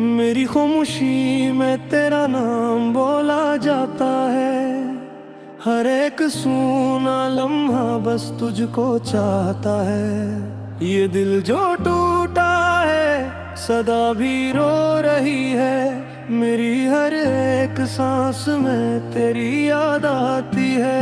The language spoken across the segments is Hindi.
मेरी खामोशी में तेरा नाम बोला जाता है। हर एक सूना लम्हा बस तुझको चाहता है। ये दिल जो टूटा है सदा भी रो रही है। मेरी हर एक सांस में तेरी याद आती है।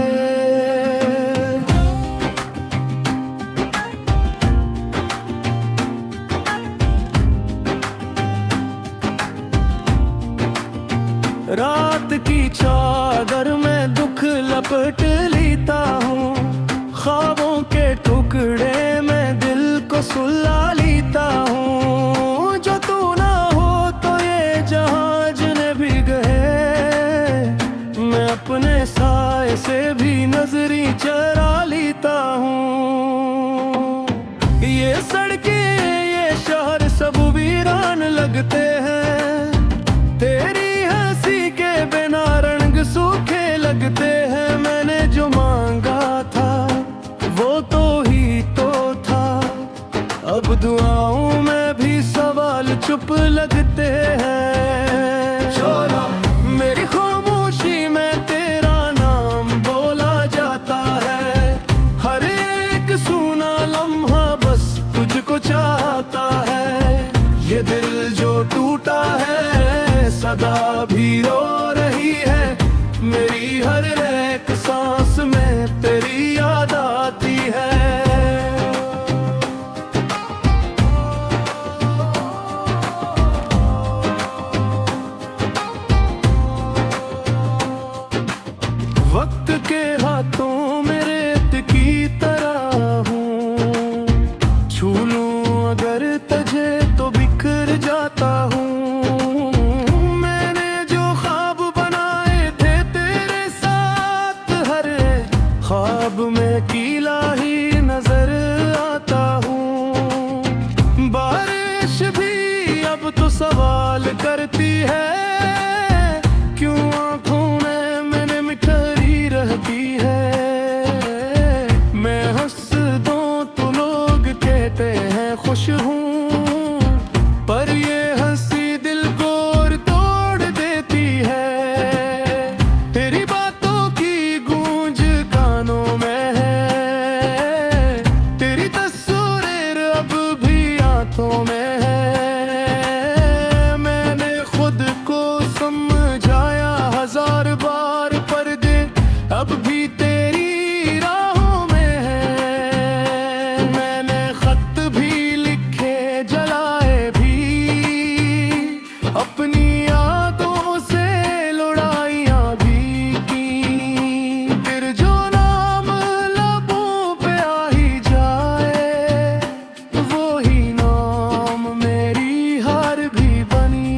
रात की चादर में दुख लपट लेता हूँ। ख्वाबों के टुकड़े में दिल को सुला लेता हूँ। जो तू ना हो तो ये जहाज ने भी गए। मैं अपने साए से भी नजरी चरा लेता हूँ। ये सड़कें ये शहर सब वीरान लगते हैं। तेरी बिना रंग सूखे लगते हैं। मैंने जो मांगा था वो तो ही तो था। अब दुआओं में भी सवाल चुप लगते हैं। चलो मेरी खामोशी में तेरा नाम बोला जाता है। हर एक सूना लम्हा बस तुझको चाहता है। ये दिल जो टूटा है सदा भी रो रही है। मेरी हर एक सांस में तेरी याद आती है। वक्त के हाथों में रेत की तरह हूँ। छू लूं अगर तुझे तो बिखर जाता हूँ। ख्वाब में कीला ही नजर आता हूँ। बारिश भी अब तो सवाल करती है। क्यों आंखों में मैंने मिठाई रहती है। मैं हंस दूं तो लोग कहते हैं खुश हूँ। पर ये हंसी दिल को और तोड़ देती है। तेरी बातों की गूंज कानों में है। तेरी तस्वीर अब भी आंखों में है। मैंने खुद को समझाया हजार बार पर दे अब भी तेरी राहों में है। मैंने खत भी लिखे जलाए भी। अपनी यादों से लड़ाइयाँ भी की। फिर जो नाम लबों पे आ ही जाए वो ही नाम मेरी हार भी बनी।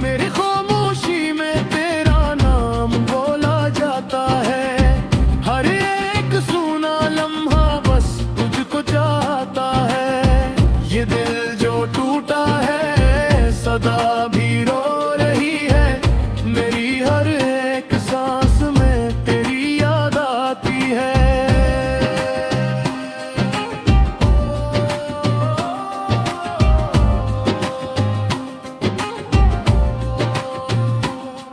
मेरी खामोशी में तेरा नाम बोला जाता है। हर एक सूना लम्हा बस तुझको चाहता है। ये दिल जो टूटा है सदा भी रो रही है। मेरी हर एक सांस में तेरी याद आती है।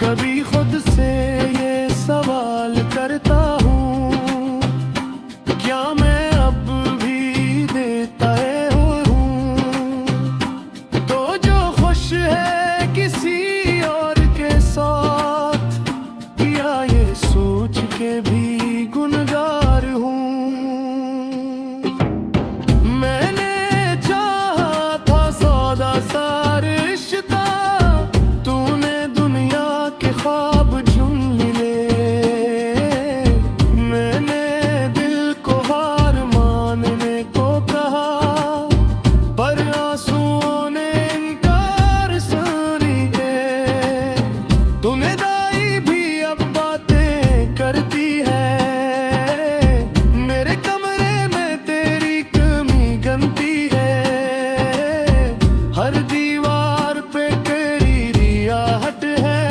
कभी खुद से ये सवाल करता हूँ। क्या मैं अब भी देता हूँ। तो जो खुश है किसी और के साथ या ये सोच के भी गुनहगार हूँ। मैंने चाहा था सौदा सा रिश्ता। तूने दुनिया के ख्वाब चुन लिए। मैंने दिल को हार मानने को कहा पर आंसुओं ने इनकार सुन लिए। तूने दाई भी अब बातें करती है। मेरे कमरे में तेरी कमी गनती है। हर दीवार पे तेरी रियाहट है।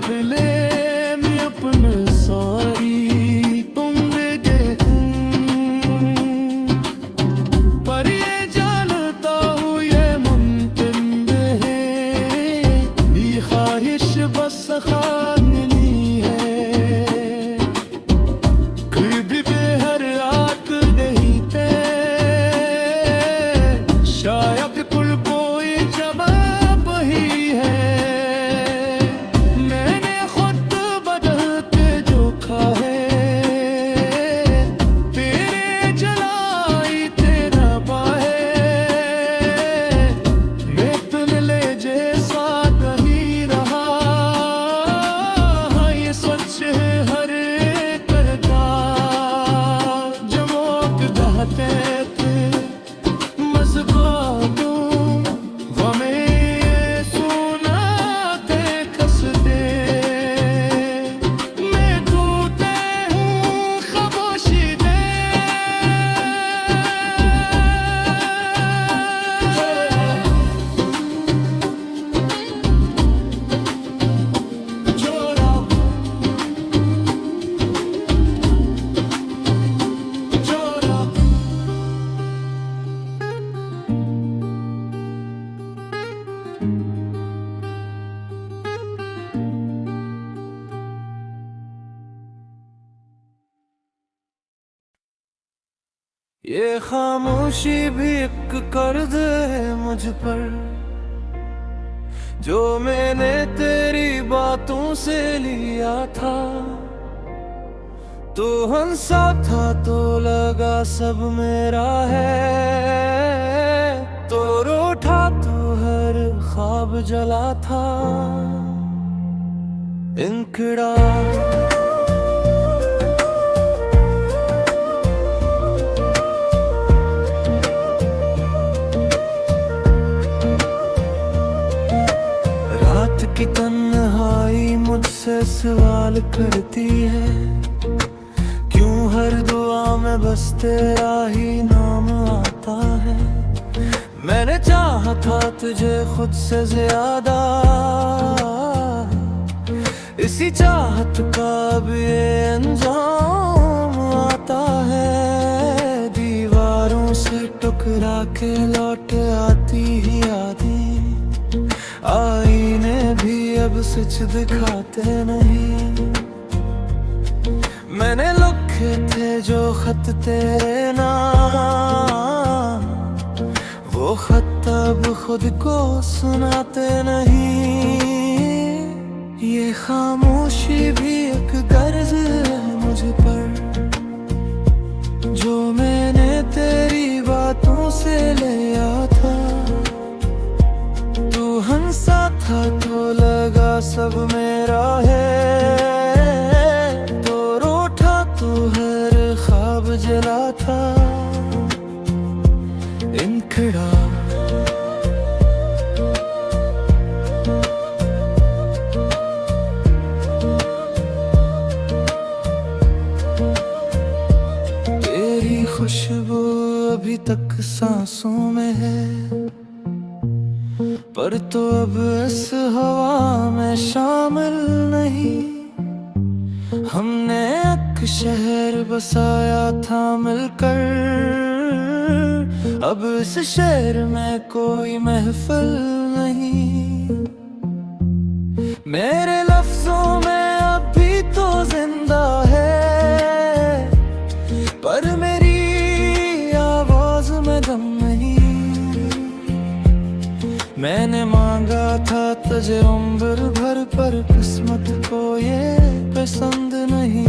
काबिले में अपने सारी तुम देगे पर ये जानता हूँ ये मुमकिन है ये ख्वाहिश बस खानी है कभी बेहर रात नहीं थे शायद कुल कोई जवाब ही है मैंने खुद बदल के जो खाए तेरे जलाई तेरा पाए मैं तुम ले जैसा कहीं रहा हाँ ये सच है हर करता जमोक दहते थे मज़बातों हमें सुनाते कसते मैं टूटे हूँ खामोशी दे छोड़ा छोड़ा ये खामोशी भी एक कर्ज है मुझ पर जो मैंने तेरी बातों से लिया था तो हंसा था तो लगा सब मेरा है तो रूठा तो हर ख्वाब जला था इंकड़ा रात की तन्हाई मुझसे सवाल करती है क्यों हर दुआ में बस तेरा ही नाम आता है मैंने चाहा था तुझे खुद से ज्यादा इसी चाहत का अब ये अंजाम आता है दीवारों से टकरा के लौट आती ही यादें आईने भी अब सच दिखाते नहीं मैंने लिखे थे जो खत तेरे नाम वो खत अब खुद को सुनाते नहीं ये खामोशी भी एक कर्ज है मुझ पर जो मैंने तेरी बातों से लिया था हंसा था तो लगा सब मेरा है तो रूठा तो हर ख्वाब जला था इंखड़ा तेरी खुशबू अभी तक सांसों में है पर तो अब इस हवा में शामिल नहीं हमने एक शहर बसाया था मिलकर अब इस शहर में कोई महफिल नहीं मेरे लफ्जों में अब भी तो जिंदा है पर मेरी आवाज में दम नहीं मैंने मांगा था तुझे उम्र भर पर किस्मत को ये पसंद नहीं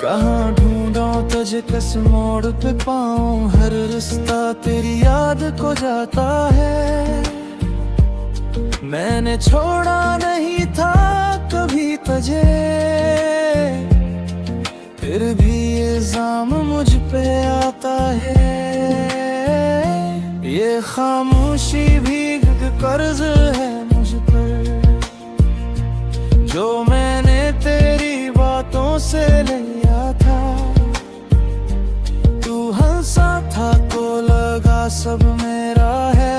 कहाँ ढूंढूं तुझे किस मोड़ पे पाऊं हर रिश्ता तेरी याद को जाता है मैंने छोड़ा नहीं था कभी तुझे फिर भी इल्जाम मुझ पे आता है ये खामोशी भी एक कर्ज है मुझ पर जो मैंने तेरी बातों से लिया था तू हंसा था तो लगा सब मेरा है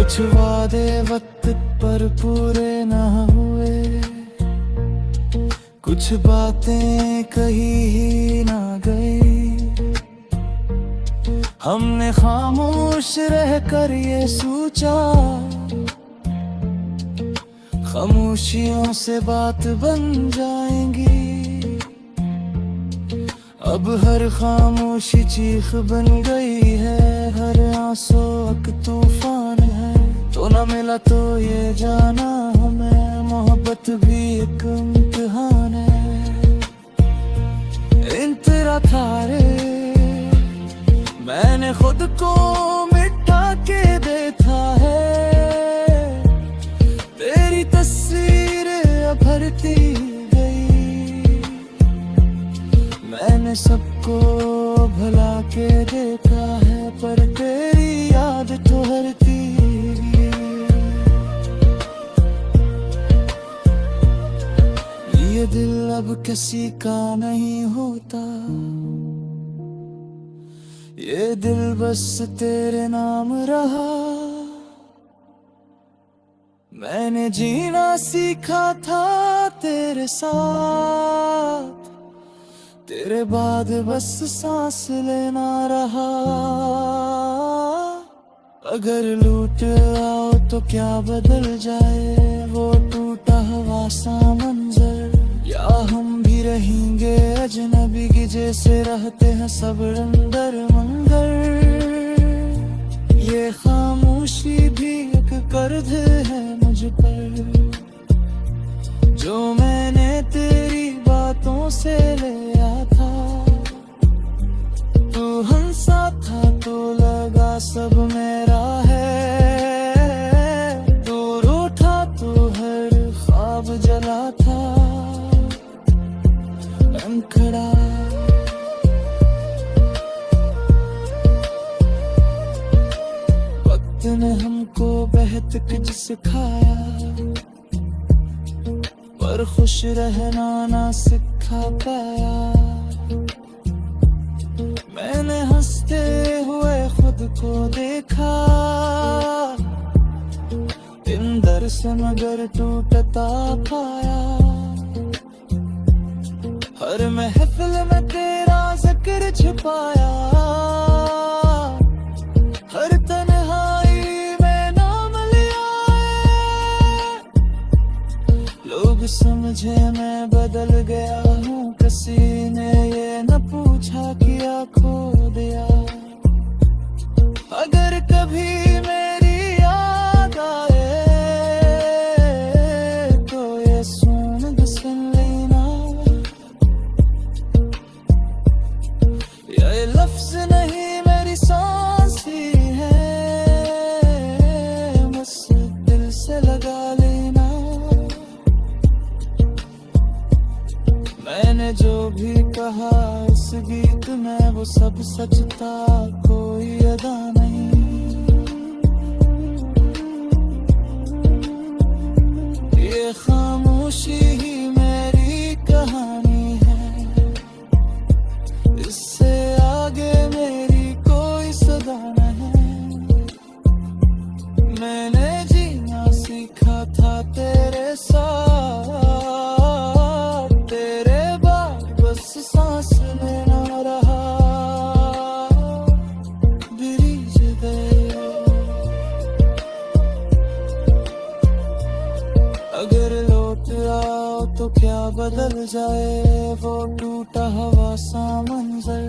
कुछ वादे वक्त पर पूरे ना हुए, कुछ बातें कही ही ना गई। हमने खामोश रहकर ये सोचा, खामोशियों से बात बन जाएंगी। अब हर खामोशी चीख बन गई है, हर आंसू एक तूफान है। तो न मिला तो ये जाना हमें, मोहब्बत भी एक इम्तिहान है। इंतरा था रे, मैंने खुद को मिटा के देखा है। तेरी तस्वीर अब भरती गई, मैंने सबको भुला के देखा है, पर तेरी याद तो हरती गई। ये दिल अब किसी का नहीं होता, ये दिल बस तेरे नाम रहा। मैंने जीना सीखा था तेरे साथ, तेरे बाद बस सांस लेना रहा। अगर लूट आओ तो क्या बदल जाए वो टूटा हुआ सा मंजर, या हम भी रहेंगे अजनबी की जैसे रहते हैं सब अंदर मंगर। ये खामोशी भी एक कर्ज है मुझ पर, जो मैंने तेरी बातों से लिया था। तू हंसा था तो लगा सब मेरा है, दूर उठा तो हर ख्वाब जला था। खड़ा वक्त ने हमको बेहद कुछ सिखाया, पर खुश रहना ना सिखा पाया। मैंने हंसते हुए खुद को देखा, अंदर से मगर टूटता पाया। हर महफिल में तेरा जिक्र छुपाया, हर तन्हाई में नाम लिया है। लोग समझे मैं बदल गया हूँ, किसी ने ये न पूछा किया खो दिया। अगर कभी मेरी याद आए तो ये सुन लेना, ये लफ्ज नहीं मेरी सांस ही है, बस दिल से लगा लेना। मैंने जो भी कहा इस गीत में वो सब सच था, कोई अदा नहीं। ये खामोशी ही मेरी कहानी है, इससे आगे मेरी कोई सदा नहीं। मैंने जीना सीखा था तेरे साथ, तेरे बाद बस सांस लेना रहा। ब्रिज गए अगर लौट आओ तो क्या बदल जाए वो टूटा हुआ सा मंजर,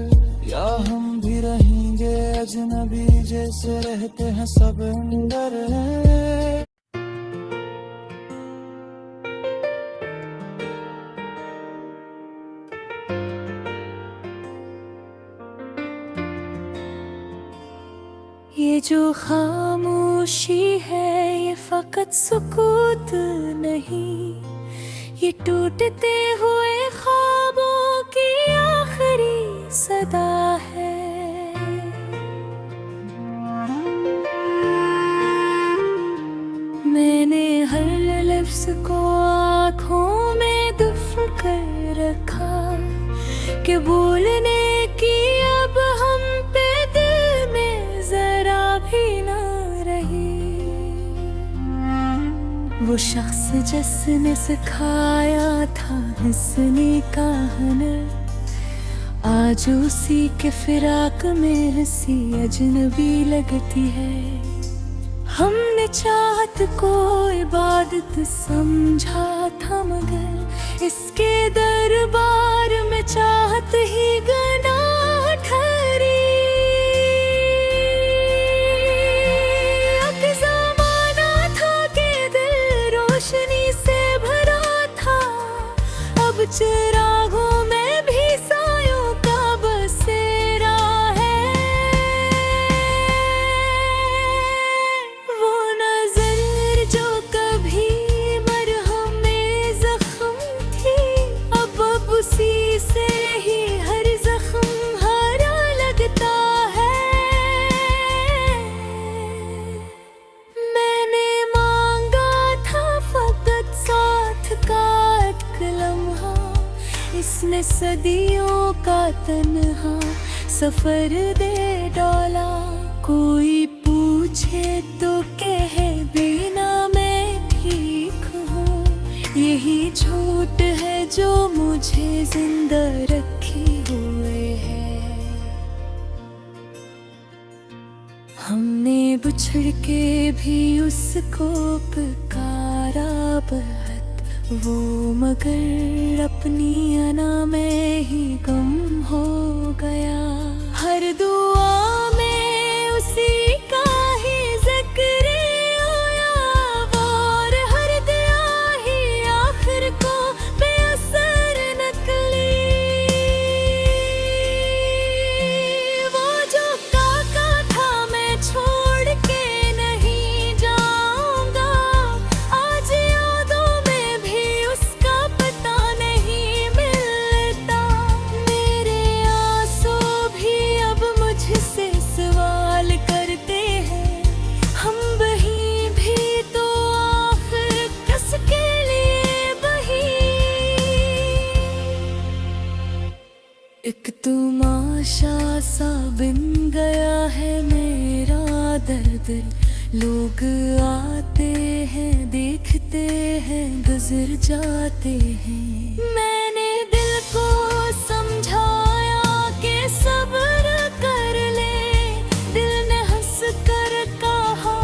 या हम भी रहेंगे अजनबी जैसे रहते हैं सब अंदर है। ये जो खामोशी है ये फकत सुकूत नहीं, ये टूटते हुए ख्वाबों की आखिरी सदा है। मैंने हर लफ्ज़ को आँखों में दफन कर रखा कि बोलने की अब हम पे दिल में जरा भी ना रही। वो शख्स जिसने सिखाया था हंसने का हुनर, आज उसी के फिराक में हंसी अजनबी लगती है। हमने चाहत को इबादत समझा था, मगर इसके दरबार में चाहत ही गुनाह ठहरी। अब ज़माना था कि दिल रोशनी से भरा था, अब चिरागों में भी सायों का बसेरा है। वो नजर जो कभी मरहम में जख्म थी, अब उसी से ही हर जख्म हरा लगता है। मैंने मांगा था फकत साथ का एक लम्हा, इसने सदियों का तन्हा सफर दे डोला। कोई पूछे तो कहे बिना मैं ठीक हूँ, यही झूठ है जो मुझे जिंदा रखे हुए है। हमने बिछड़ के भी उसको पुकारा बहुत, वो मगर अपनी अना में ही गुम हो गया। हर दुआ में उसी का ही जिक्र आया, और हर दुआ ही आखिर को बेअसर निकली। वो जो काका था मैं छोड़ के नहीं जाऊंगा, आज यादों में भी उसका पता नहीं मिलता। मेरे आंसू भी अब मुझसे सवाल करते हैं, हम बही भी तो आखिर किसके लिए बही। एक तमाशा सा बिन गया है मेरा दर्द, लोग आते हैं देखते हैं गुजर जाते हैं। मैंने दिल को समझाया कि सब्र कर ले, दिल ने हंस कर कहा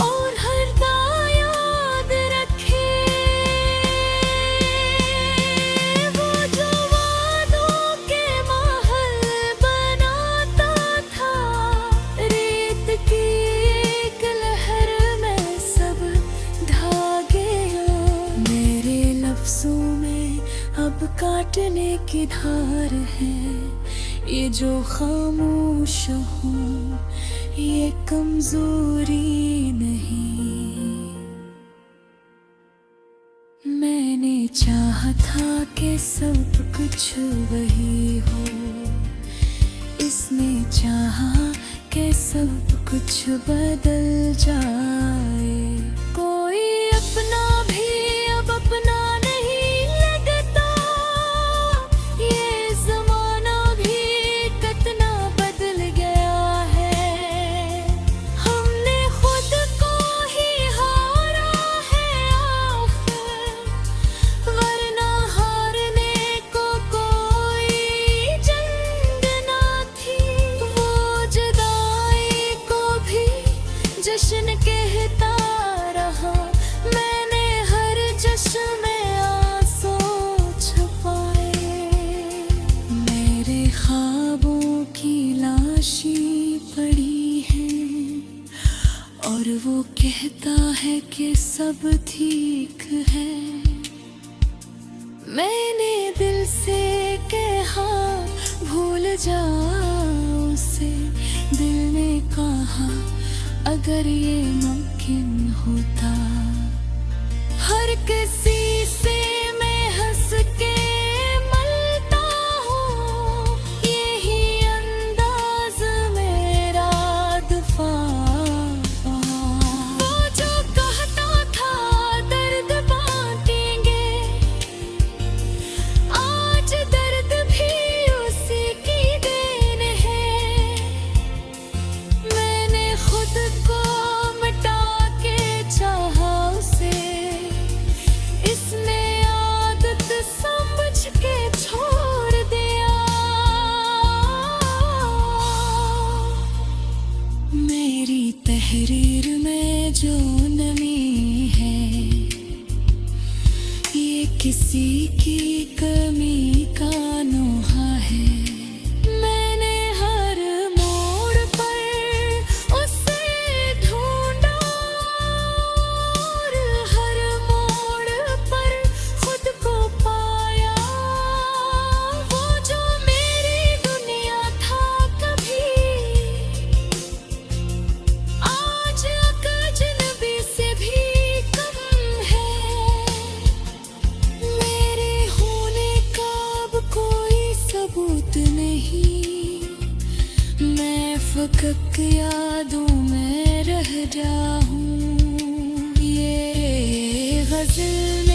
और हरदा याद रखे। वो जो वादों के महल बनाता था, रेत की एक लहर में सब ढा गया। मेरे लफ्जों में अब काटने की धार है, ये जो खामोश हूँ ये कमजोरी नहीं। मैंने चाहा था कि सब कुछ वही हो, इसने चाहा कि सब कुछ बदल जाए। कोई अपना भी अब अपना नहीं लगता, ये जमाना भी कितना बदल गया है। हमने खुद को ही हारा है आखिर, वरना हारने को कोई जंग ना थी। वो जुदाई को भी जश्न कहता रहा, मैंने हर जश्न में आंसू छुपाए। मेरे ख्वाबों की लाशी पड़ी है, और वो कहता है कि सब ठीक है। मैंने दिल से कहा भूल जाओ उसे, दिल ने कहा अगर ये मुमकिन होता। हर किसी से मैं हंस के मलता हूँ, यही अंदाज मेरा दफा। वो जो कहता था दर्द बांटेंगे, आज दर्द भी उसी की देन है। मैंने खुद को मिटा के चाहा उसे, मेरी तहरीर में जो नमी है, ये किसी की कमी का नोहा है। मैंने हर मोड़ पर उसे ढूंढा और हर मोड़ पर खुद को पाया। वो जो मेरी दुनिया था कभी, आज अजनबी से भी कम है। मेरे होने का अब कोई सबूत नहीं, मैं फकत यादों में रह जाऊं। ये गज़ल